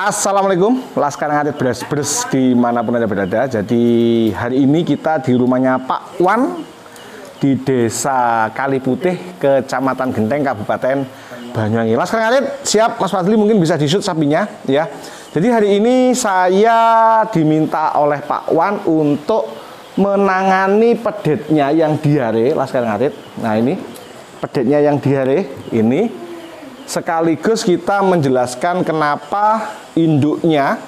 Assalamualaikum, Laskar Ngarit Beres-beres dimanapun Anda berada. Jadi hari ini kita di rumahnya Pak Wan di Desa Kaliputih, Kecamatan Genteng, Kabupaten Banyuwangi. Laskar Ngarit siap, Mas Fadli mungkin bisa di-shoot sapinya ya. Jadi hari ini saya diminta oleh Pak Wan untuk menangani pedetnya yang diare, Laskar Ngarit. Nah ini pedetnya yang diare ini. Sekaligus kita menjelaskan kenapa induknya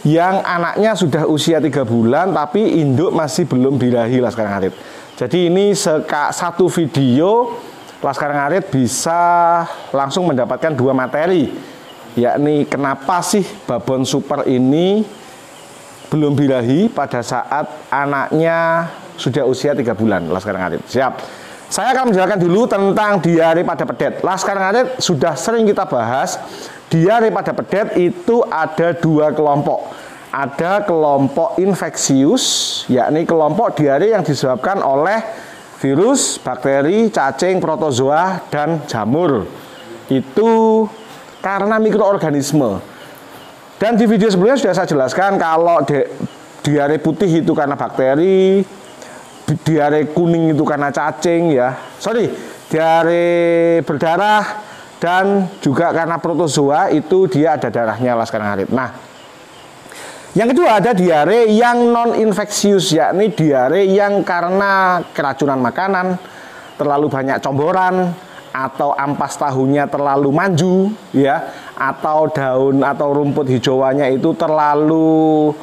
yang anaknya sudah usia 3 bulan tapi induk masih belum birahi, Laskar Ngarit. Jadi ini satu video Laskar Ngarit bisa langsung mendapatkan 2 materi, yakni kenapa sih babon super ini belum birahi pada saat anaknya sudah usia 3 bulan, Laskar Ngarit. Siap. Saya akan menjelaskan dulu tentang diare pada pedet. Laskar Ngarit sudah sering kita bahas, diare pada pedet itu ada 2 kelompok. Ada kelompok infeksius, yakni kelompok diare yang disebabkan oleh virus, bakteri, cacing, protozoa, dan jamur. Itu karena mikroorganisme. Dan di video sebelumnya sudah saya jelaskan kalau diare putih itu karena bakteri, diare kuning itu karena cacing ya. Diare berdarah dan juga karena protozoa itu dia ada darahnya, Laskar Ngarit. Nah, yang kedua ada diare yang non infeksius, yakni diare yang karena keracunan makanan, terlalu banyak comboran, atau ampas tahunya terlalu manju ya, atau daun atau rumput hijauannya itu terlalu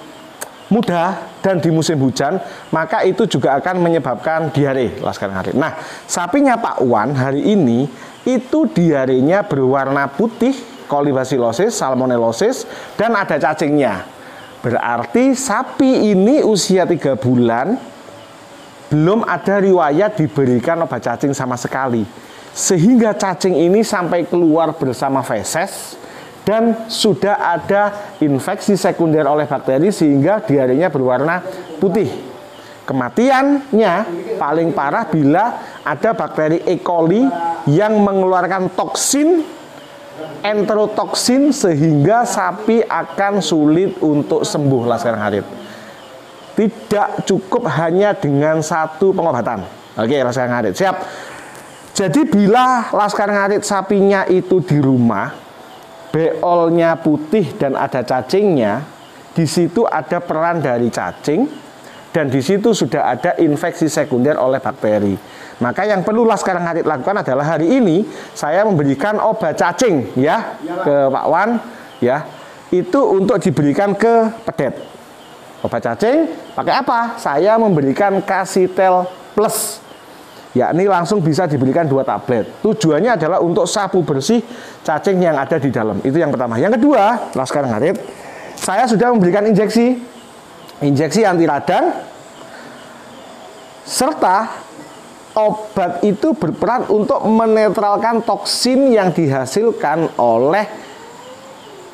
mudah dan di musim hujan, maka itu juga akan menyebabkan diare, Laskar Ngarit. Nah, sapinya Pak Wan hari ini itu diarenya berwarna putih, kolibasilosis, salmonellosis, dan ada cacingnya. Berarti sapi ini usia 3 bulan belum ada riwayat diberikan obat cacing sama sekali, sehingga cacing ini sampai keluar bersama feses dan sudah ada infeksi sekunder oleh bakteri sehingga diarenya berwarna putih. Kematiannya paling parah bila ada bakteri E. coli yang mengeluarkan toksin enterotoksin sehingga sapi akan sulit untuk sembuh, Laskar Ngarit. Tidak cukup hanya dengan 1 pengobatan. Oke, Laskar Ngarit siap. Jadi bila Laskar Ngarit sapinya itu di rumah, beolnya putih dan ada cacingnya, di situ ada peran dari cacing dan di situ sudah ada infeksi sekunder oleh bakteri. Maka yang perlu Laskar Ngarit lakukan adalah hari ini saya memberikan obat cacing ya ke Pak Wan ya. Itu untuk diberikan ke pedet. Obat cacing pakai apa? Saya memberikan Kasitel Plus, yakni langsung bisa diberikan 2 tablet. Tujuannya adalah untuk sapu bersih cacing yang ada di dalam. Itu yang pertama. Yang kedua, Laskar Ngarit, saya sudah memberikan injeksi anti radang, serta obat itu berperan untuk menetralkan toksin yang dihasilkan oleh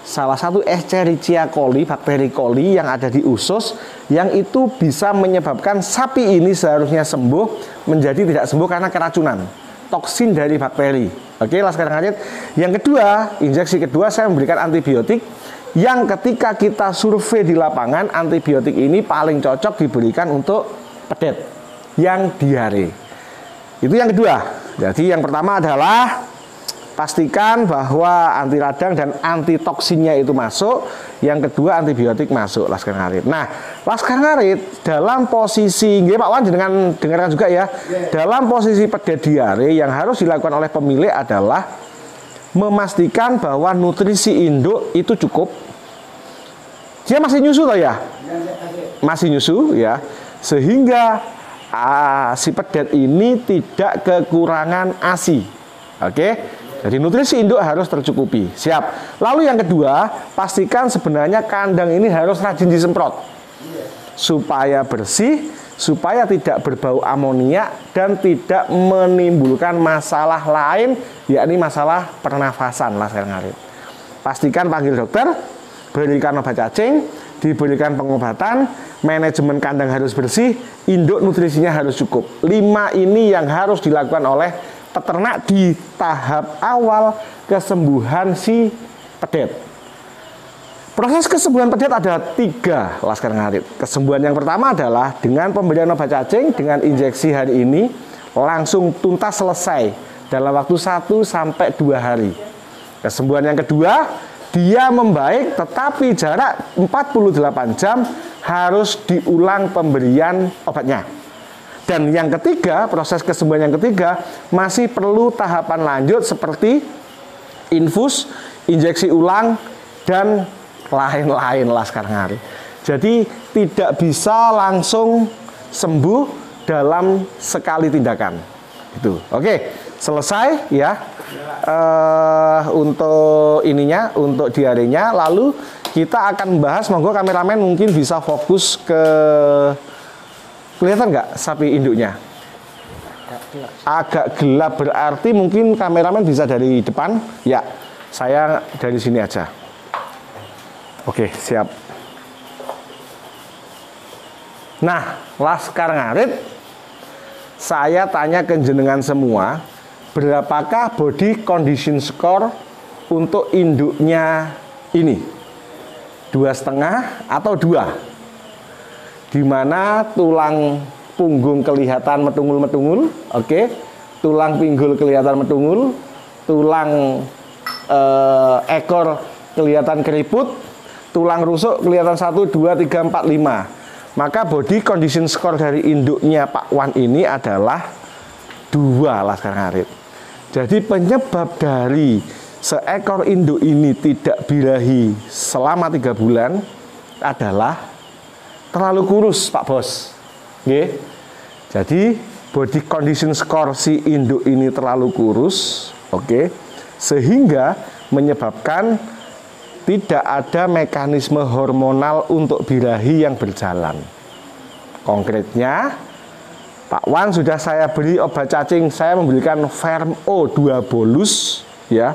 salah satu Escherichia coli, bakteri coli yang ada di usus, yang itu bisa menyebabkan sapi ini seharusnya sembuh menjadi tidak sembuh karena keracunan toksin dari bakteri. Oke, Laskar Ngarit. Yang kedua, injeksi kedua saya memberikan antibiotik yang ketika kita survei di lapangan, antibiotik ini paling cocok diberikan untuk pedet yang diare. Itu yang kedua. Jadi yang pertama adalah pastikan bahwa anti radang dan anti toksinnya itu masuk. Yang kedua antibiotik masuk, Laskar Ngarit. Nah, Laskar Ngarit dalam posisi, Pak Wan dengarkan juga ya, dalam posisi pedet diare yang harus dilakukan oleh pemilik adalah memastikan bahwa nutrisi induk itu cukup. Dia masih nyusu loh ya? Masih nyusu ya. Sehingga si pedet ini tidak kekurangan ASI. Oke? Jadi nutrisi induk harus tercukupi. Siap. Lalu yang kedua, pastikan sebenarnya kandang ini harus rajin disemprot supaya bersih, supaya tidak berbau amonia dan tidak menimbulkan masalah lain, yakni masalah pernafasan, Laskar Ngarit. Pastikan panggil dokter, berikan obat cacing, diberikan pengobatan, manajemen kandang harus bersih, induk nutrisinya harus cukup. 5 ini yang harus dilakukan oleh peternak di tahap awal kesembuhan si pedet. Proses kesembuhan pedet ada 3, Laskar Ngarit. Kesembuhan yang pertama adalah dengan pemberian obat cacing dengan injeksi hari ini langsung tuntas selesai dalam waktu 1 sampai 2 hari. Kesembuhan yang kedua, dia membaik tetapi jarak 48 jam harus diulang pemberian obatnya. Dan yang ketiga, proses kesembuhan yang ketiga masih perlu tahapan lanjut seperti infus, injeksi ulang, dan lain-lain, Laskar Ngarit. Jadi tidak bisa langsung sembuh dalam sekali tindakan. Itu. Oke, selesai ya. Untuk ininya, untuk diarenya. Lalu kita akan membahas, monggo kameramen mungkin bisa fokus ke, kelihatan nggak sapi induknya? Agak gelap, berarti mungkin kameramen bisa dari depan. Ya, saya dari sini aja. Oke, siap. Nah, Laskar Ngarit, saya tanya ke jenengan semua, berapakah body condition score untuk induknya ini? 2,5 atau 2? Dimana tulang punggung kelihatan metungul-metungul, oke, tulang pinggul kelihatan metungul, tulang ekor kelihatan keriput, tulang rusuk kelihatan 1, 2, 3, 4, 5. Maka body condition score dari induknya Pak Wan ini adalah 2, Laskar Ngarit. Jadi penyebab dari seekor induk ini tidak birahi selama 3 bulan adalah terlalu kurus, Pak Bos. Oke. Jadi body condition score si induk ini terlalu kurus, oke, sehingga menyebabkan tidak ada mekanisme hormonal untuk birahi yang berjalan. Konkretnya, Pak Wan sudah saya beri obat cacing, saya memberikan Ferm-O 2 bolus, ya.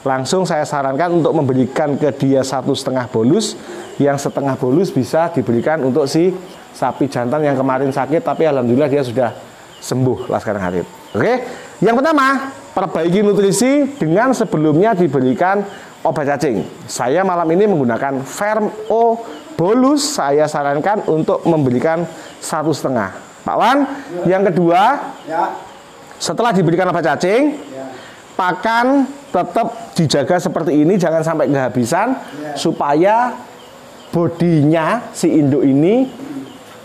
Langsung saya sarankan untuk memberikan ke dia 1,5 bolus, yang setengah bolus bisa diberikan untuk si sapi jantan yang kemarin sakit, tapi alhamdulillah dia sudah sembuh, Laskar Ngarit. Oke, yang pertama, perbaiki nutrisi dengan sebelumnya diberikan obat cacing. Saya malam ini menggunakan Ferm-O bolus, saya sarankan untuk memberikan 1,5. Pak Wan, yang kedua, setelah diberikan obat cacing, pakan tetap dijaga seperti ini, jangan sampai kehabisan, supaya bodinya si induk ini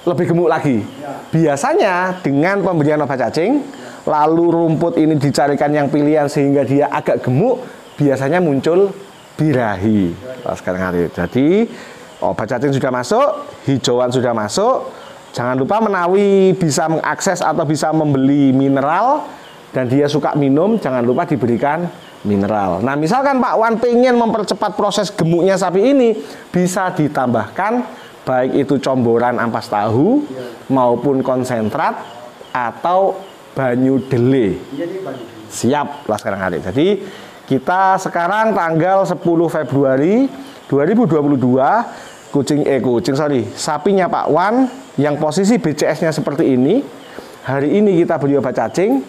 lebih gemuk lagi. Biasanya dengan pemberian obat cacing, lalu rumput ini dicarikan yang pilihan sehingga dia agak gemuk, biasanya muncul birahi, Laskar Ngarit. Jadi obat cacing sudah masuk, hijauan sudah masuk. Jangan lupa menawi bisa mengakses atau bisa membeli mineral dan dia suka minum, jangan lupa diberikan mineral. Nah, misalkan Pak Wan pengen mempercepat proses gemuknya sapi ini, bisa ditambahkan baik itu comboran ampas tahu maupun konsentrat atau banyu dele. Siap, Laskar Ngarit. Jadi kita sekarang tanggal 10 Februari 2022, sapinya Pak Wan yang posisi BCS-nya seperti ini. Hari ini kita beri obat cacing.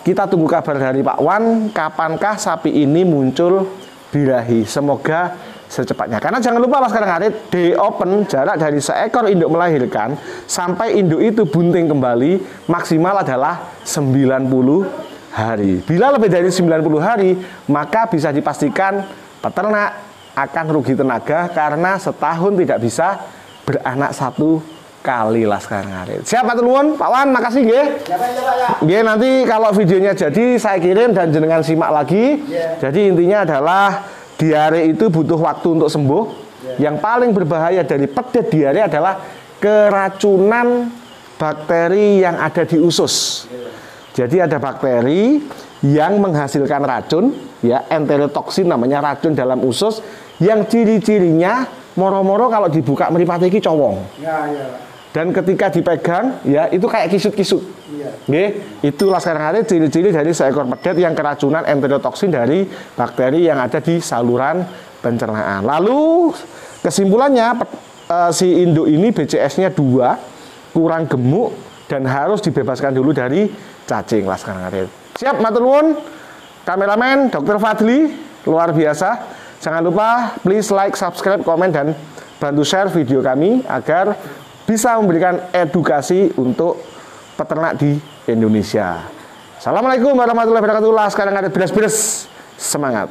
Kita tunggu kabar dari Pak Wan, kapankah sapi ini muncul birahi. Semoga secepatnya. Karena jangan lupa, Laskar Ngarit, day open, jarak dari seekor induk melahirkan sampai induk itu bunting kembali maksimal adalah 90 hari. Bila lebih dari 90 hari, maka bisa dipastikan peternak akan rugi tenaga karena setahun tidak bisa beranak 1 kali, Laskar Ngarit. Siap, Pak Nuwun, Pak Wan, makasih nggih. Nggih, nanti kalau videonya jadi saya kirim dan jenengan simak lagi. Jadi intinya adalah diare itu butuh waktu untuk sembuh. Yang paling berbahaya dari pedet diare adalah keracunan bakteri yang ada di usus. Jadi ada bakteri yang menghasilkan racun, ya, enterotoksin namanya, racun dalam usus, yang ciri-cirinya moro-moro kalau dibuka mripate iki cowong. Dan ketika dipegang, ya, itu kayak kisut-kisut. Itu, Laskar Ngarit, ciri-ciri dari seekor pedet yang keracunan enterotoksin dari bakteri yang ada di saluran pencernaan. Lalu kesimpulannya, si induk ini BCS-nya 2, kurang gemuk dan harus dibebaskan dulu dari cacing, Laskar Ngarit. Siap, matur nuwun. Kameramen Dr. Fadli, luar biasa. Jangan lupa please like, subscribe, komen, dan bantu share video kami agar bisa memberikan edukasi untuk peternak di Indonesia. Assalamualaikum warahmatullahi wabarakatuh. Sekarang ada beres-beres. Semangat.